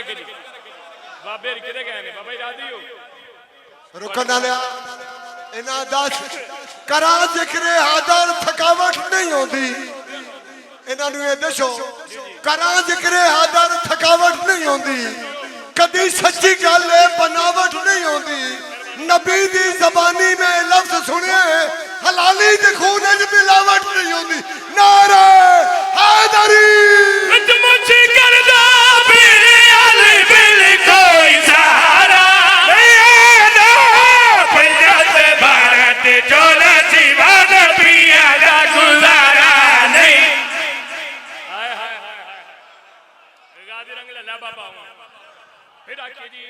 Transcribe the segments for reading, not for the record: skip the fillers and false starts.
रखे जी बाबे किते गए ने बाबा राजी हो रुकन लिया इना दस करा जिक्रे हादर थकावट नहीं होती इन्हों ये दसो करा जिक्रे हादर थकावट नहीं होती कदी सच्ची गल बनावट नहीं होती नबी दी जबानी में लफ्ज सुने हलाली दे खून च मिलावट नहीं होती नारे हैदरी मुझे करदा मेरे अली बिल कोई सहारा नहीं ना पंजाब भारत चोला सिवा नबिया दा गुजारा नहीं हाय हाय हाय हाय गादी रंग ला बाबा फिर आखिए जी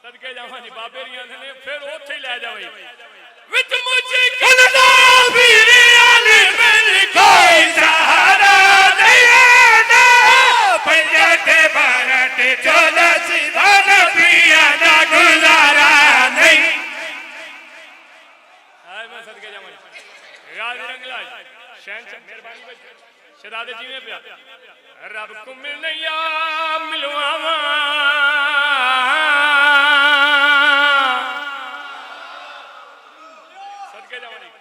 सदके जावा जी बाबे रियां ने फिर ओथे ही ले जावे विच मुझे करदा मेरे अली बिल कोई सहारा नहीं ना पंजाब भारत चोला सिवा नबिया दा गुजारा नहीं हाय मैं सदके जावा गादी रंग ला शहंशाह मेहरबानी भाई शहजादे जी में प्या रब को मिलने या मिलवावा सदके जावा नहीं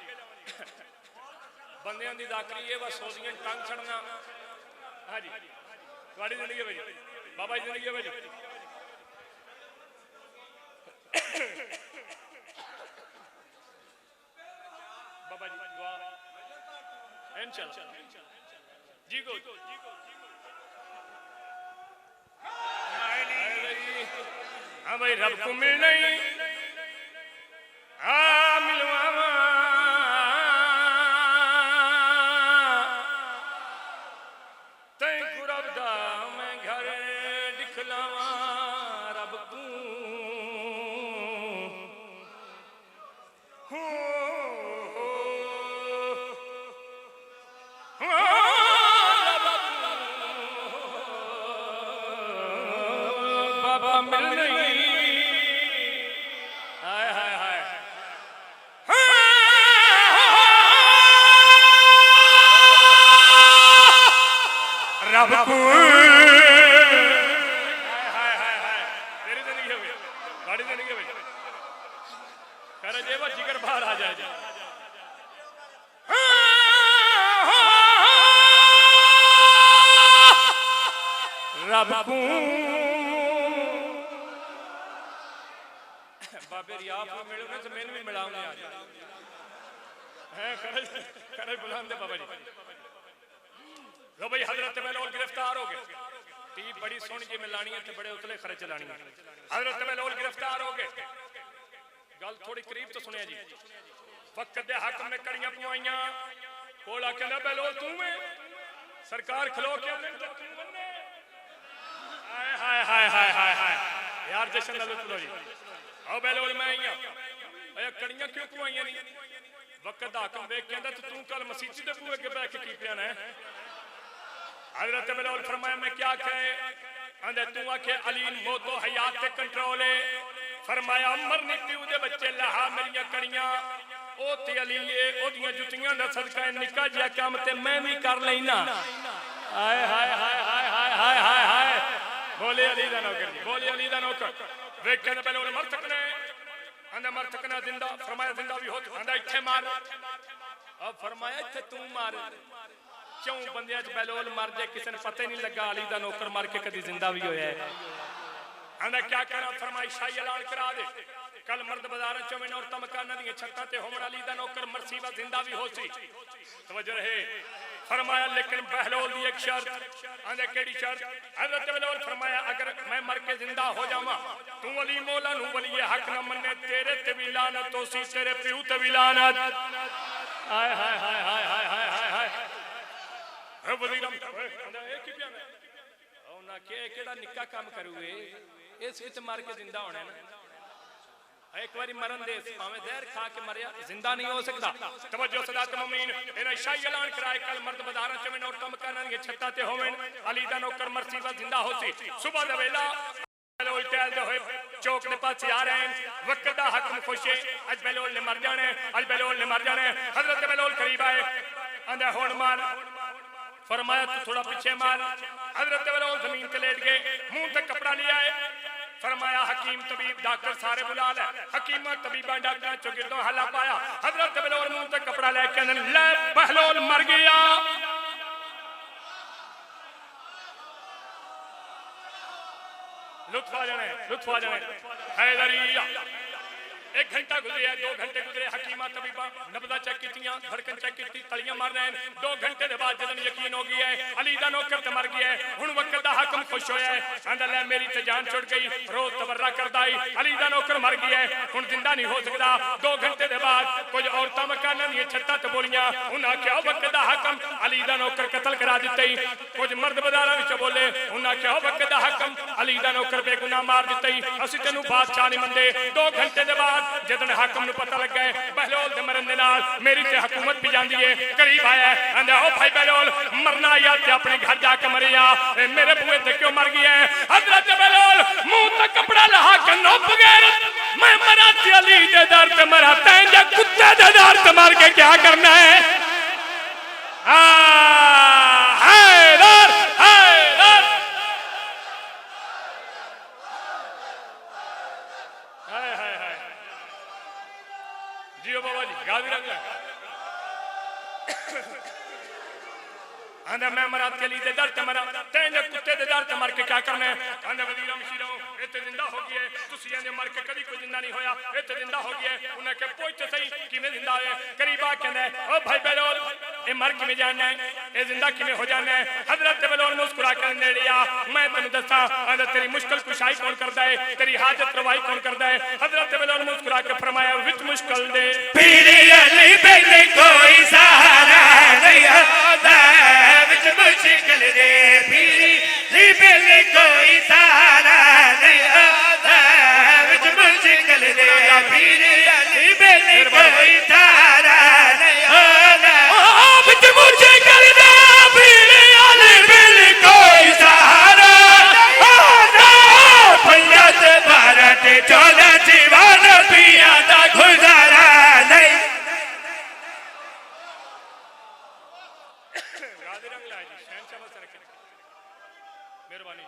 बंदियां दी दाखरी है बस सोदियां टंग छड़ना हां जी तुम्हारी जिंदगी भाई बाबा जी जिंदगी भाई बाबा जी दुआ इंशाल्लाह जी को हाँ भाई रब को मिल नहीं हाँ मिलवावा तैं को रब दा मैं घर दिखलावा रब को बाबा मिल नहीं हाय हाय हाय रब को हाय हाय हाय तेरी जिंदगी है गाड़ी जिंदगी है करे जेवा जिगर बाहर आ जाए रब को बाबे रिया को मिलो ना तो मैंने भी मिलाऊंगा आज हैं करे बुलांदे बाबा जी लो भाई हजरत बेलोल गिरफ्तार हो गए टी बड़ी सोहनी जी मिलानी है ते बड़े उतले खर्च लानी है हजरत बेलोल गिरफ्तार हो गए गल थोड़ी करीब तो सुनिया जी वक्त दे हक में कड़ियां पवाइयां कोला कहना बेलोल तू है सरकार खलो के हाय हाय हाय हाय हाय यार जशन ला लो जी आओ बेलोल मैं आई हां ए कड़ियां क्यों पवाइयां नहीं वक्त दा हक देख कहंदा तू कल मसीती दे बूहे के बैठ के की पियाना है हजरत बेलोल फरमाया मैं क्या कहे अंदे तू आखे अली मौतो हयात ते कंट्रोल है फरमाया मरने प्यू दे बच्चे लहा मेरियां कड़ियां ओ ते अली ए ओदियां जुतियां दा सदका निक्का जिहा काम ते मैं भी कर लेना हाय हाय हाय हाय हाय हाय हाय हाय बोले अली दा नौकर जी बोले अली दा नौकर देख के बेलोल मरतक ने अंदे मरतक ना जिंदा फरमाया जिंदा भी हो अंदे इथे मार अब फरमाया इथे तू मार क्यों बंदियां च बेलोल मर जाए किसी ने पता ही नहीं लगा अली दा नौकर मर के कदी जिंदा भी होया है आंदा क्या करा फरमाई शाही ऐलान करा दे कल मर्द बाजारां च में औरतां मकानां दी छत्तां ते होमण अली दा नौकर मरसीबा जिंदा भी होसी तवज्जो रहे फरमाया लेकिन बहलोल दी एक शर्त आंदे केड़ी शर्त हजरत बेलोल फरमाया अगर मैं मर के जिंदा हो जावां तू अली मौला नु वली हक न मन्ने तेरे ते भी लानत होसी तेरे प्यू ते भी लानत हाय हाय हाय हाय हाय हाय हाय हाय वजीरम आंदा ए की पिया ओ ना के केड़ा निक्का काम करूए इस विच मार के जिंदा होना है ना एक बारी मरन दे भावे जहर खा के मरिया जिंदा नहीं हो सकता तवज्जो सदात मुमीन इन्हें शाही ऐलान कराए कल मर्द बाजारां च में औरतां मकानां दी छत्तां ते होवन अली दा नौकर मरसीबा जिंदा होसी सुबह दा वेला बेलोल टहलदे होए चौक दे पासे आ रहे हैं वक्त दा हकम खुश है अज बेलोल ने मर जाना है अज बेलोल ने मर जाना है हजरत बेलोल करीब आए आंदा हुण मार फरमाया तू थोड़ा पीछे मार। हजरत बिलाल जमीन पे लेट गए, मुंह तक कपड़ा लिया है। फरमाया हकीम तबीब डॉक्टर सारे बुला ले। हकीमा तबीबा डॉक्टर चौगिर्दों हला पाया। हजरत बिलाल मुंह तक कपड़ा लेके ले बहलोल मर गया। लुत्फ आ जाने, लुत्फ आ जाने। हैदरिया 1 घंटा गुजरे, 2 घंटे गुजरे, हकीमा तबीबा नब्जा चेक कीतियां, धड़कन चेक की, तलियां मार रहे हैं। 2 घंटे के बाद जदन यकीन हो गया है अली दा नौकर ते मर गया है, हुन वक्त दा हाकम खुश होया है, आंदा ले मेरी ते जान छुट गई, रोज तबर्रा करदा है अली दा नौकर मर गया है, हुन जिंदा नहीं हो सकदा। 2 घंटे के बाद कुछ औरतां मकानां दी छत्तां ते बोलियां, उन्हां क्या वक्त दा हाकम अली दा नौकर कत्ल करा दित्ते ही। कुछ मर्द बाजारां विच बोले, उन्हां क्या वक्त दा हाकम अली दा नौकर बेगुनाह मार दित्ते ही, असीं तैनूं बादशाह नहीं मंदे। 2 घंटे के बाद जदन हाकम नूं पता लग गया बहलोल दे मरन दे नाल मेरी ते हुकूमत भी जांदी है, करीब आया आंदा ओ भाई बहलोल मरना या ते अपने घर जाके मरे या, मेरे बुए ते क्यों मर गया है। हजरत बहलोल मुंह तक कपड़ा लहा के नप गए, मैं मरा ते अली दे दर ते मरा, तैं जे कुत्ते दे दर ते मार के क्या करना है। हैदर हैदर हाय हाय हाय जियो बाबा जी गाजी रंग आंदा मैं मरा तेली दे दर ते मरा, तेने कुत्ते दे दर ते मर के क्या करना है। आंदा वजीर मशीरों इते जिंदा हो गया, तुसी आंदे मर के कभी कोई जिंदा नहीं होया, इते जिंदा हो गया। उन्हें के पूछते सही किवें जिंदा है। करीबा कहंदा ओ भाई बहलोल ए मर किवें जाना है, ए जिंदा किवें हो जाना है। हजरत बहलोल मुस्कुरा कर नेड़े आ, मैं तैनूं दसां आंदा तेरी मुश्किल कुशाई कौन करदा है, तेरी हाजत रवाई कौन करदा है। हजरत बहलोल मुस्कुरा के फरमाया विच मुश्किल दे पीर अली बिन कोई सहारा नहीं आता, विच मुश्किल दे पीर बिन कोई सहारा नहीं आता, विच मुश्किल दे पीर अली बिन कोई सहारा नहीं आता, विच मुश्किल दे पीर अली बिन कोई सहारा आता। पंजाब भारत 14 जीवन पिया दा गुजारा नहीं। गाजी रंग लाए जी शहनशाह बस रखे मेहरबानी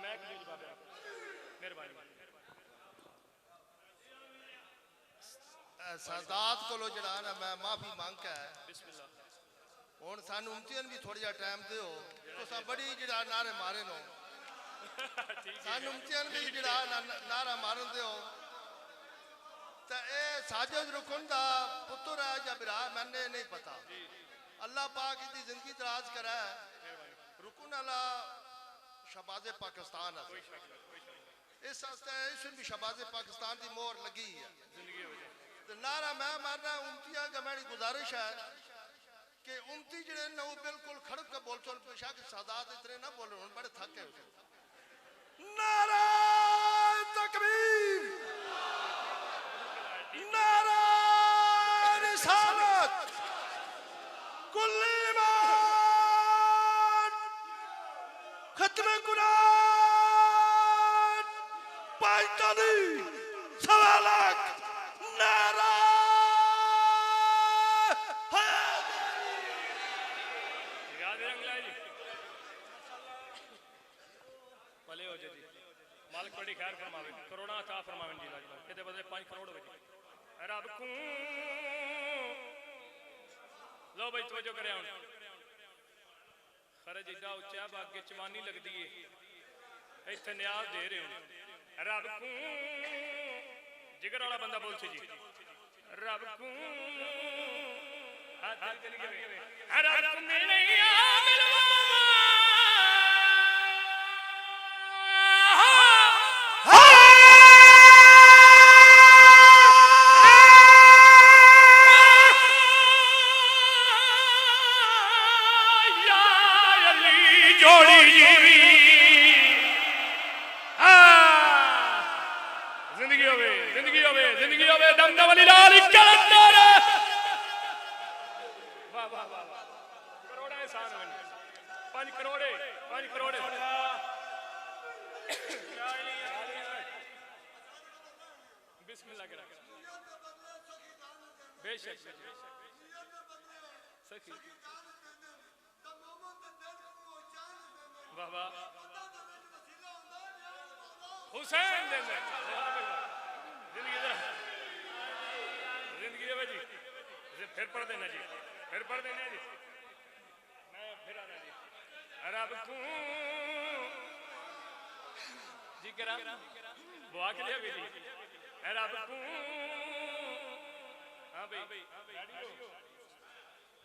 मैं कबील बाबा मेहरबानी सादात कोलो जड़ा ना मैं माफी मांग के बिस्मिल्लाह हुन सानू उम्तियन भी थोड़ा टाइम दियो, तुसा बड़ी जड़ा नारे मारे नो, सानू उम्तियन भी जड़ा नारा मारन दियो। ते ए साजिद रुकन दा पुत्र है या बिरा मैंने नहीं पता, अल्लाह पाक इदी जिंदगी दराज करे। रुकन अला शहबाज़े पाकिस्तान है, इस वास्ते इसमें भी शहबाज़े पाकिस्तान की मोहर लगी है। तो नारा मैं मारना उम्तिया का मेरी गुजारिश है कि उम्ती जड़े न वो बिल्कुल खड़क के बोल चल बेशक सादात इतने ना बोले, उन बड़े थक गए। नारा तकबीर, नारा रिसालत, कुल्ली ईमान, खत्मे कुरान, पाइताली, सवा लाख, नारा गाजी रंग लाए जी भले हो जी मालिक बड़ी खैर फरमावे, करोड़ा अता फरमावे जी लाजवाब कहते बदले 5 करोड़ हो जी रब को लो भाई तवज्जो करे हुन खरज इदा उच्चा बागे चवानी लगदी है इत्थे न्याज दे रहे हो रब को जिगर वाला बंदा बोल सी जी रब को हाथ चली गए रब को मिलैया मिलवावा जिंदगी होवे दमदम अली लाल कलंदर वाह वाह वाह करोड़ा एहसान हो 5 करोड़ बिस्मिल्लाह करा बेशक सखी वाह वाह हुसैन दे जिंदगी है जी फिर पढ़ देना जी फिर पढ़ देना जी मैं फिर आना जी रब तू जी करा बुआ के लिए भी जी रब तू हाँ भाई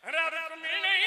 रब तू मिलने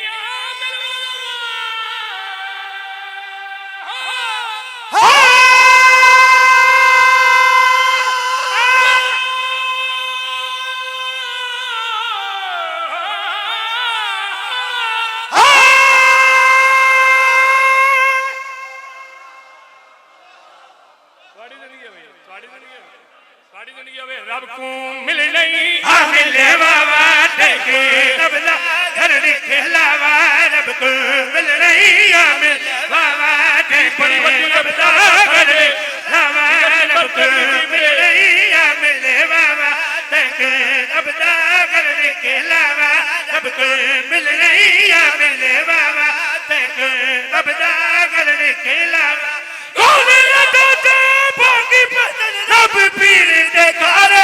रब को मिल नहीं मिले बाबा टेके रब दा घर दिखलावा रब को मिल नहीं मिल बाबा टेके रब दा घर दिखलावा रब को मिल नहीं मिले बाबा टेके रब दा घर दिखलावा रब को मिल नहीं मिले बाबा टेके रब दा घर दिखलावा कौन लगा ते बाकी बदल रब पीर दे घर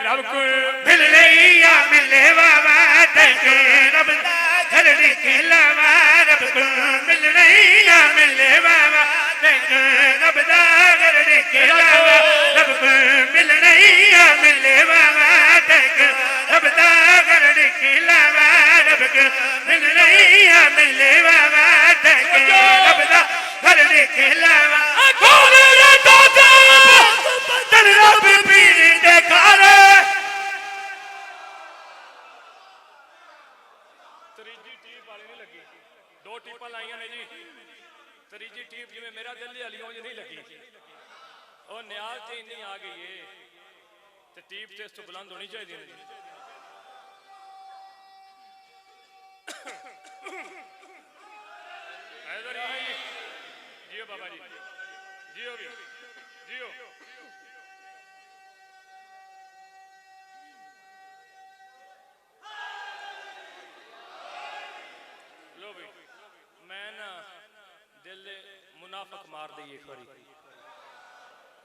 रब को मिल नहीं मिले बाबा टेके रब दा घर दिखलावा रब को मिल नहीं मिले बाबा टेके रब दा घर दिखलावा रब को मिल नहीं मिले बाबा टेके रब दा घर दिखलावा रब को मिल नहीं मिले बाबा टेके रब दा घर दिखलावा कौन रहता था बदल रब पीर दे घर ਤੀਜੀ ਟੀਪ ਵਾਲੀ ਨਹੀਂ ਲੱਗੀ ਦੋ ਟੀਪਾਂ ਲਾਈਆਂ ਨੇ ਜੀ ਤੀਜੀ ਟੀਪ ਜਿਵੇਂ ਮੇਰਾ ਦਿਲ ਵਾਲੀ ਉਂਝ ਨਹੀਂ ਲੱਗੀ ਉਹ ਨਿਆਜ਼ ਤੇ ਇੰਨੀ ਆ ਗਈ ਏ ਤੇ ਟੀਪ ਤੇ ਇਸ ਤੋਂ ਬੁਲੰਦ ਹੋਣੀ ਚਾਹੀਦੀ ਨੇ ਜੀ ਇਧਰ ਹੀ ਜੀਓ ਬਾਬਾ ਜੀ ਜੀਓ ਵੀ ਜੀਓ मैं ना दिल मुनाफक मार दी एक बारी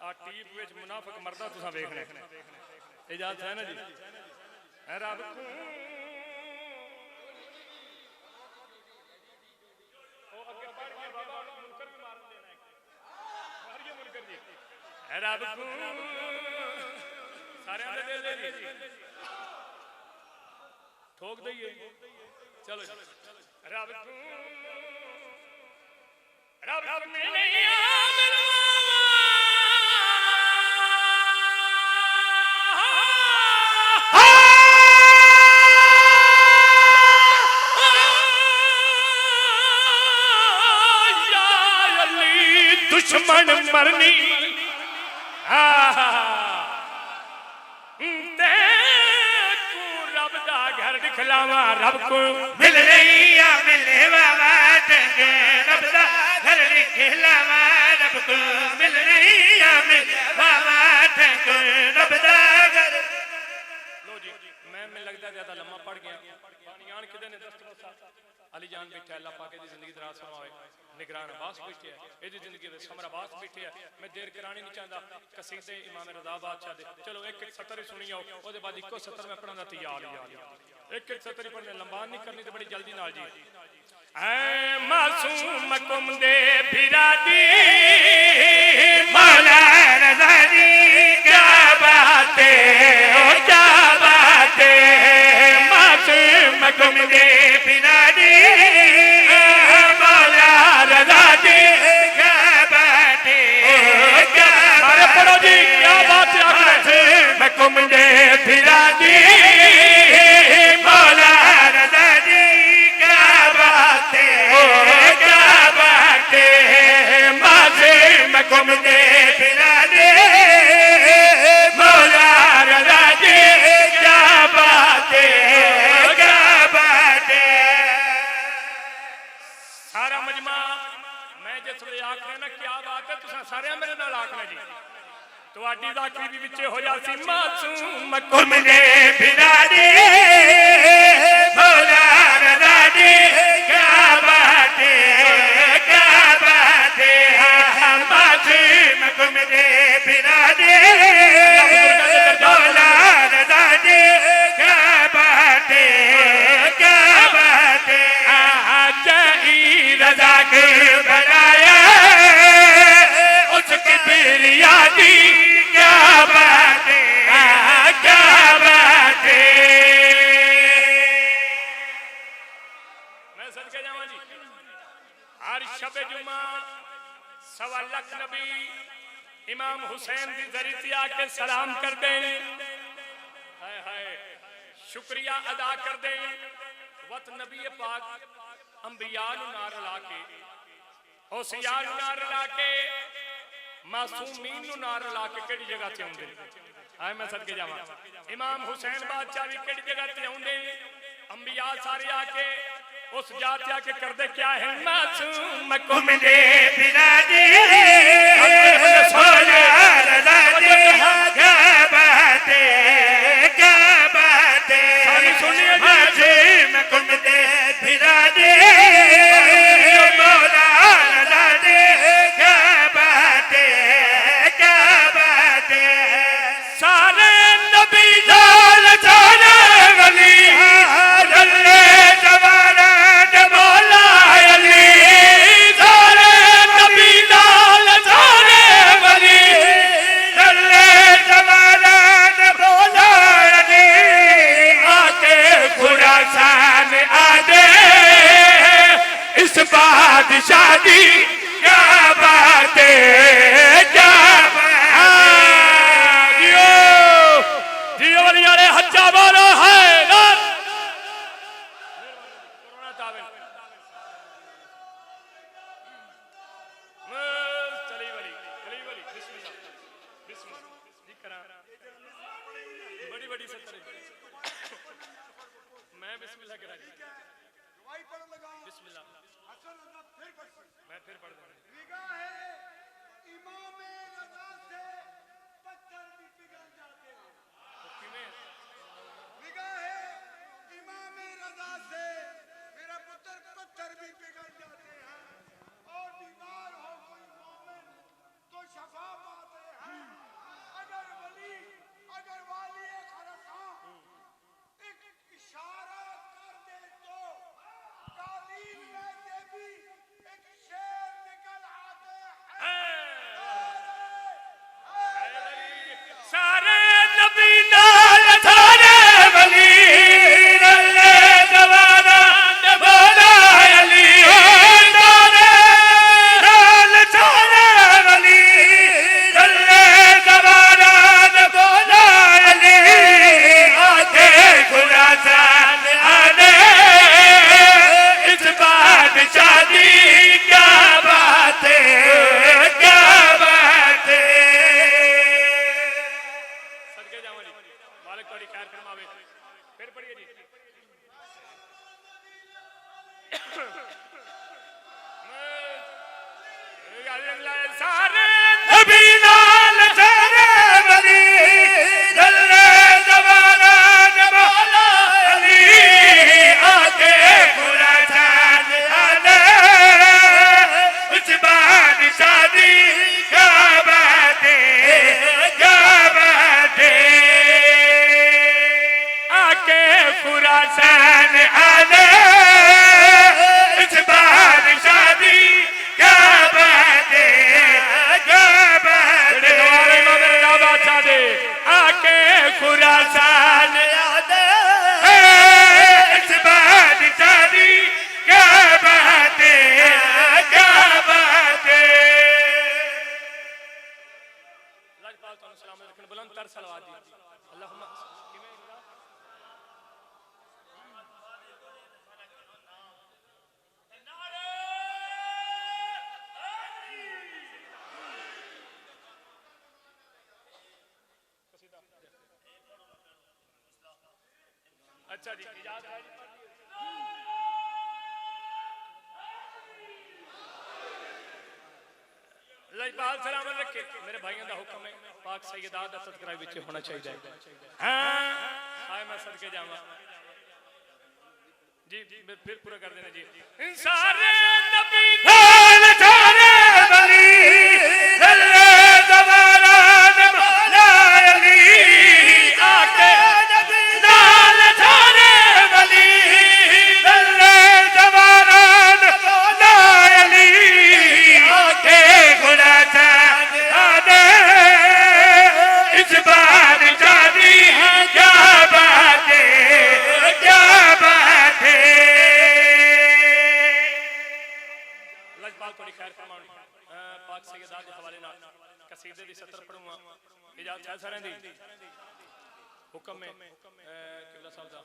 आ टीप विच मुनाफक मरदा तुसां वेखना इजाजत है ना जी रब को ओ अगे बढ़ के बाबा मुनकर भी मार देना है मारिए मुनकर जी रब को सारे दे दिल दे जी ठोक दईए चलो रब को रब में नहीं दुश्मन मरनी रब दा घर दिखलावा रब को मिल रही मिले बाबा टेके रब दा घर दिखलावा रब को मिल रही मिले बाबा टेके रब दा घर लो जी मैं लगता ज्यादा लम्मा पड़ गया बानियान किदे ने दस्तवसा अली जान बैठा अल्लाह पाक दी जिंदगी दराज फरमावे निगरान अब्बास बैठे है एदी जिंदगी दे समर अब्बास बैठे है मैं देर करानी नहीं चाहता कसीदे इमाम रज़ा बादशाह दे चलो एक एक सतर सुनी आओ ओदे बाद इको सतर मैं पढ़ना तैयार एक एक सतर पढ़ने लंबान नहीं करनी ते बड़ी जल्दी नाल जी ऐ मासूम कुम दे फिरादी मौला रज़ा दी क्या बात है ओ क्या बात है मासूम कुम दे फिरादी मौला रज़ा दी क्या बात है क्या पढ़ो जी क्या बात है मासूम कुम दे फिरादी मौला रज़ा दी क्या बात है क्या बात है मासूम कुम दे फिरादी मौला रज़ा दी क्या बात है क्या बात है सारा मजमा मैं जिस वे आखना ना क्या बात है तुसा सारे मेरे नाल आखना जी ਤੁਹਾਡੀ ਜ਼ਾਕਰੀ ਵੀ ਵਿੱਚੇ ਹੋ ਜਾਸੀ ਮਾਸੂਮ घूमने फिरा दे भोला रजा दे क्या बात है मासूम घूमने फिरा दे भोला रजा दे क्या बात है जई रजा के बनाया उसकी बिरयानी क्या बात है क्या बात है मैं सदके जावां जी हर शब जुमा सवा लख नबी इमाम हुसैन दी जरी ते आके सलाम कर दे हाय हाय शुक्रिया अदा कर दे वत नबी पाक अंबिया नु नार ला के होशियार नु नार ला के मासूमीन नु नार ला के केड़ी जगह ते आउंदे हाय मैं सदके जावां इमाम हुसैन बादशाह भी केड़ी जगह ते आउंदे अंबिया सारे आके उस जात आके कर दे क्या है मासूम घूमने फिरा दे भोला रजा दे क्या बात है मासूम घूमने फिरा दे भोला रजा दे क्या बात है सारे नबी लाल सारे वली जल्ले जवाना मौला अली सारे नबी लाल सारे वली जल्ले जवाना मौला अली आके खुरासान आदे इस बादशाह दी क्या बात है क्या जियो वाली यारे हज्जा बोलो है कोरोना तावे चली वाली बिस्मिल्लाह जी करा बड़ी बड़ी सत्तर मैं बिस्मिल्लाह करा बिस्मिल्लाह मैं फिर पढ़ दूंगा इमाम रजा से पत्थर भी पिघल जाते हैं निगाहे इमाम रजा से मेरा पुत्र पत्थर भी पिघल जाते हैं और बीमार हो कोई मोमिन तो शफा पाते हैं अगर वाली खरसा एक इशारा कर दे तो कालीन में से भी एक शेर निकल आते हैं सारे नबी लाल सारे वली जल्ले जवाना मौला अली सारे लाल सारे वली जल्ले जवाना मौला अली आके खुरासान आने इस बादशाह दी क्या बात है क्या बात है सदके जावां जी मालिक तोड़ी खैर फरमावे फिर पढ़िए जी सारे नबी लाल सारे वली जल्ले जवाना मौला अली आके खुरासान आने उस बादशाह दी क्या बात है आके खुरासान आने इस बादशाह दी क्या बात है आके खुरासान आने इस बादशाह दी क्या बात है लजपाल तो सलाम रखन बुलंद तर सलावत दी अल्लाहुम्मा अच्छा जी इजाजत है जी लजपाल सलामत रखे मेरे भाइयों का हुक्म है पाक सैयदा दा सदका विच होना चाहिए हां हाय मैं सदके जावा जी फिर पूरा कर देना जी सारे नबी लाल सारे वली दल्ले दवारान मौला अली आके लाल सारे वली दल्ले दवारान मौला अली आके गुलाता आने इस बार जानी है क्या बात है क्या बात है लजपाल थोड़ी खैर फरमान पाक सैयदा के हवाले नाल कसीदे दी सतर पढ़ूंगा इजाजत है सारे दी हुक्म में किबला साहब दा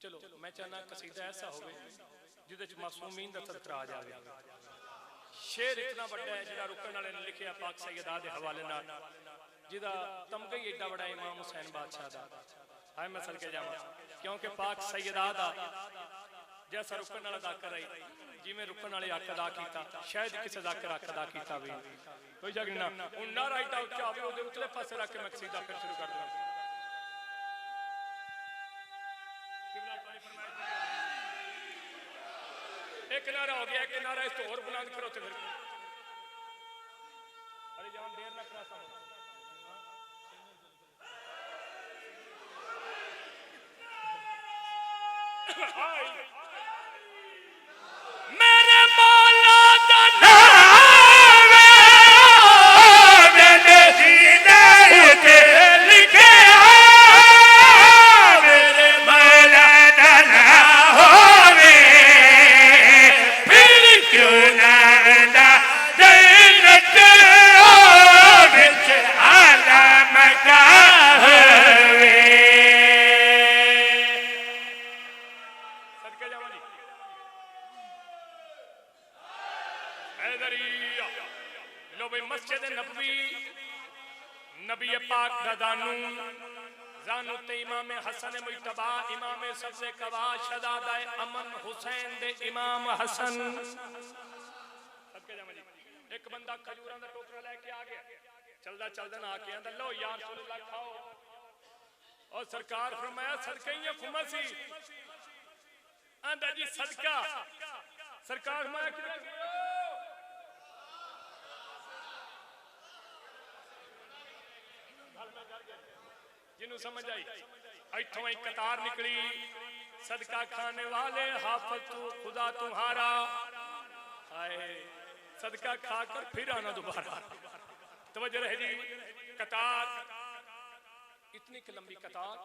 चलो मैं चाहना कसीदा ऐसा होवे जिदे च मासूमीन दा तज़किरा आ जावे शेर इतना बड़ा है जिहड़ा रुकन वाले ने लिखिया पाक सैयदा के हवाले नाल जिहदा तमगा ही एडा बड़ा इमाम हुसैन बादशाह दा हाय मैं सदके जावा क्योंकि पाक सैयदा दा जैसा रुकन वाला जाकर आई जिमें रुकन वाले हक अदा किया शायद किसी जाकर हक अदा किया भी कोई जग ना हुन नारा एडा उच्चा होवे ओदे उतले पासे रख के मैं कसीदा फिर शुरू कर दूं किबला पानी फरमाए एक नारा हो गया एक नारा इस तो और बुलंद करो तो फिर अरे जान देर ना करा सा मेरे मौला दा नाम मैंने सीने पे लिखे मेरे मौला दा नाम होवे फिर क्यों ना जन्नत विच आलम का होवे सदके जावा जी हैदरिया लो भाई मस्जिद नबवी नबी पाक दा दानू जानू ते इमाम हसन मुजतबा इमाम सबसे कवा शहजादा अमन हुसैन दे इमाम हसन सदके जावा जी एक बंदा खजूरां दा टोकरा लेके आ गया चलदा चलदा ना आके आंदा लो यार रसूलुल्लाह खाओ और सरकार फरमाया सदके ही खुमसी आंदा जी सदका सरकार फरमाया कि जिन्हों समझ आई इथों एक कतार निकली सदका खाने वाले हाफिज तू खुदा तुम्हारा हाय सदका खाकर फिर आना दोबारा तवज्जो रहे जी कतार इतनी कि लंबी कतार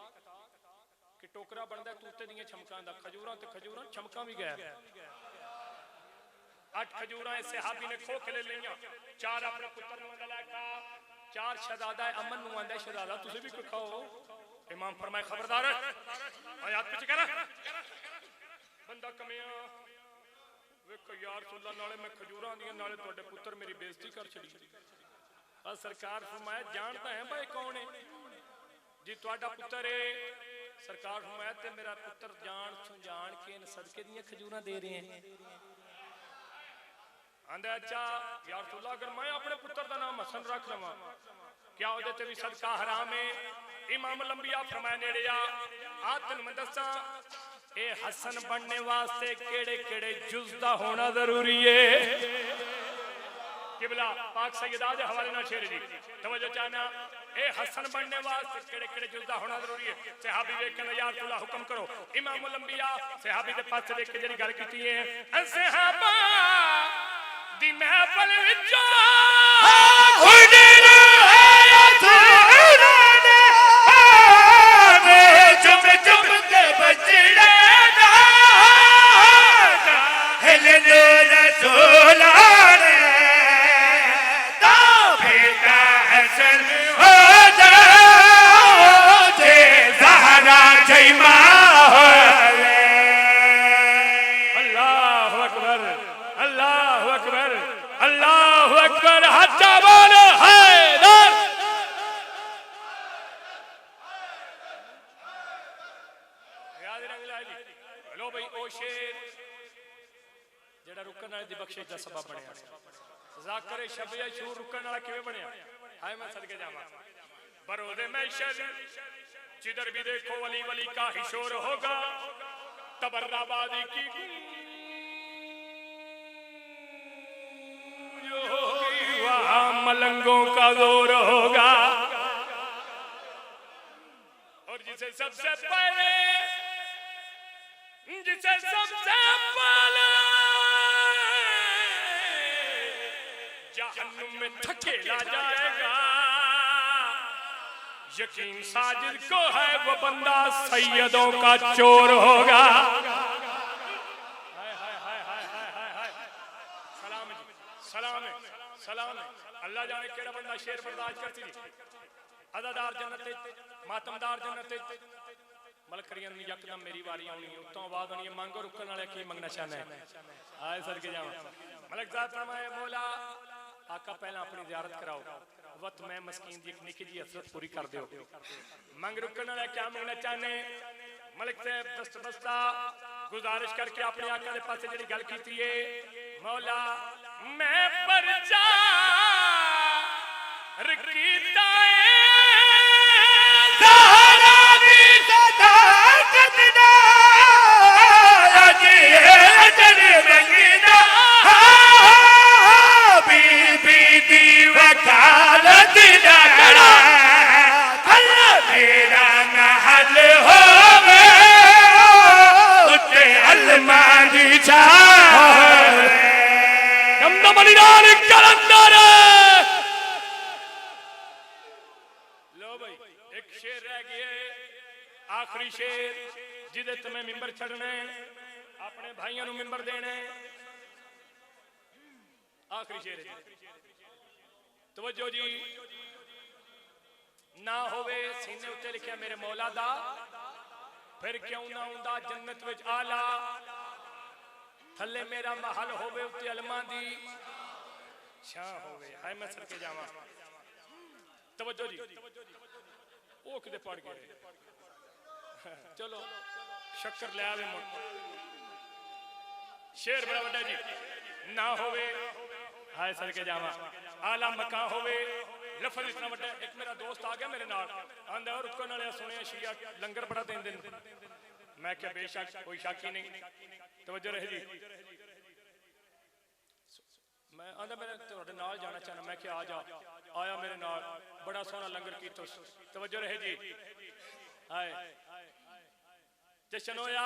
कि टोकरा बनता तूते दियां छमकां दा खजूरां ते खजूरां छमकां भी गया 8 खजूरां इस सहाबी ने खो के ले लियां 4 अपने पुत्र नूं आंदा लेका 4 शहजादा अमन नूं आंदा शहजादा तुसीं भी कोई खाओ इमाम फरमाए खबरदार ओए हाथ पीछे कर बंदा कमिया वेखो यार रसूलुल्लाह नाले मैं खजूरां दियां नाले तुहाडे पुत्र मेरी बेइज्जती कर छड़ी और सरकार फरमाया जानता है भाई कौन है जी तुहाडा पुत्र है सरकार फरमाया ते मेरा पुत्र जान सुजान के इन सदके दियां खजूरां दे रहे हैं आंदा अच्छा यार रसूलुल्लाह अगर मैं अपने पुत्र का नाम हसन रख लवा क्या ओदे ते भी सदका हराम है इमाम लंबिया फरमाया नेड़े आ तन मैं दसा ए हसन बनने वास्ते केड़े केड़े जुज दा होना जरूरी है किबला पाक सैयदा दे हवाले नाल शेर जी तवज्जो चाहना ए हसन बनने वास्ते केड़े केड़े जुज दा होना जरूरी है सहाबी वेखन यार रसूलुल्लाह हुक्म करो इमाम लंबिया सहाबी दे पास देख के जेड़ी गल कीती है सहाबा दी महफिल विच खुदरा चुप चुप के बचड़े हिलनो रसूला ने तो बेटा हसन हो जाओ ज़हरा जयमा अल्लाहु अकबर अल्लाहु अकबर अल्लाहु अकबर हज बोलो हैदर याद रख लो भाई ओ शेर जेड़ा रुकन रुकण वाले दी बख्शिश दा सबब बनया ज़ाकिर शब अशूर रुकण वाला किवें बनया हाय मैं सदके जावां बरोज़े महशर जिधर भी देखो वली वली का ही शोर होगा तबर्राबादी की वहां मलंगों का जोर होगा और जिसे सबसे पहले जहन्नुम में धकेला जाएगा यकीन साजिद को है वो बंदा सैयदों का चोर होगा सलाम सलाम अल्लाह जाने केड़ा बंदा शेर बर्दाश्त करती अदादार जन्नत मातमदार जन्नत मलक करियन यकदम मेरी वारी आनी उतों आवाज आनी मांगो रुकन वाले की मंगना चाहना है आए सदके जावा मलक ज़ात फरमाए मौला आका पहला अपनी ज़ियारत कराओ वक्त मैं मस्कीन दी एक निकी जी हसरत पूरी कर दियो मंग रुकन वाले क्या मंगना चाहने मलक से दस्त बस्ता गुजारिश करके अपने आका दे पासे जेड़ी गल कीती है मौला मैं परचा रकीता ज़हरा दी सदाकत दा अजी अजर मंगदा बीबी दी वकालत दा कड़ा अल्लाह मेरा महल होवे उत्ते अलमा दी छाव दमदमनिरान कलंदर लो भाई एक शेर रह गया आखिरी शेर जिदे तुम्हें मिंबर छड़ने अपने भाइयों नु मिंबर देने आखिरी शेर है तवज्जो जी ना होवे सीने उत्ते लिखिया मेरे मौला दा फिर क्यों ना हुंदा जन्नत विच आला थले मेरा महल होवे उत्ते अलमा दी छां होवे हाय मैं सदके जावां तवज्जो जी ओ किते पड़ गए चलो शक्कर ले आवे मुड़ शेर बड़ा बड़ा जी ना होवे हाय सदके जावां आला मकान होवे लफज इतना बड़ा एक मेरा दोस्त आ गया मेरे नाल आंदा और रुकण वाले सुनिया शिया लंगर बड़ा देंदे मैं क्या बेशक कोई शक ही नहीं तवज्जो रहे जी मैं आंदा मेरे तुहाडे नाल जाना चाहना मैं क्या आ जा आया मेरे नाल बड़ा सोहना लंगर कीतो तवज्जो रहे जी हाय जशन होया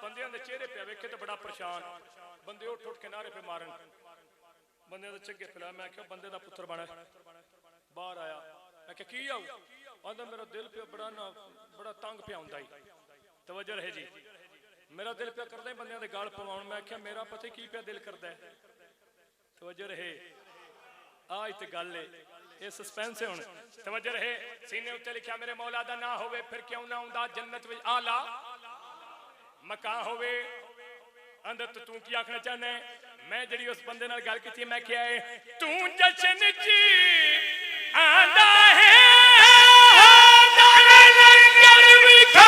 बंदियां दे चेहरे पे वेखे तो बड़ा परेशान बंदे उठ उठ के नारे पे मारन बंदे दे चंगे पिला मैं क्या बंदे दा पुत्र बना बाहर आया मैं क्या की आऊ आंदा मेरा दिल पे बड़ा तंग पे आउंदा ही तवज्जो रहे जी मेरा दिल पे करदा बंदियां दे गाल पवाउण मैं क्या मेरा पता की पे दिल करदा है तवज्जो रहे आज ते गल है ये सस्पेंस है हुन तवज्जो रहे सीने उत्ते लिखिया मेरे मौला दा ना होवे फिर क्यों ना हुंदा जन्नत विच आला मकान होवे अंदर तो तू की आखना चाहना है मैं जड़ी उस बंदे नाल गल कीती मैं क्या है तू जशन जी आंदा है लंगर विखा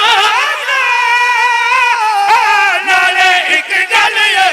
नाले एक गल ये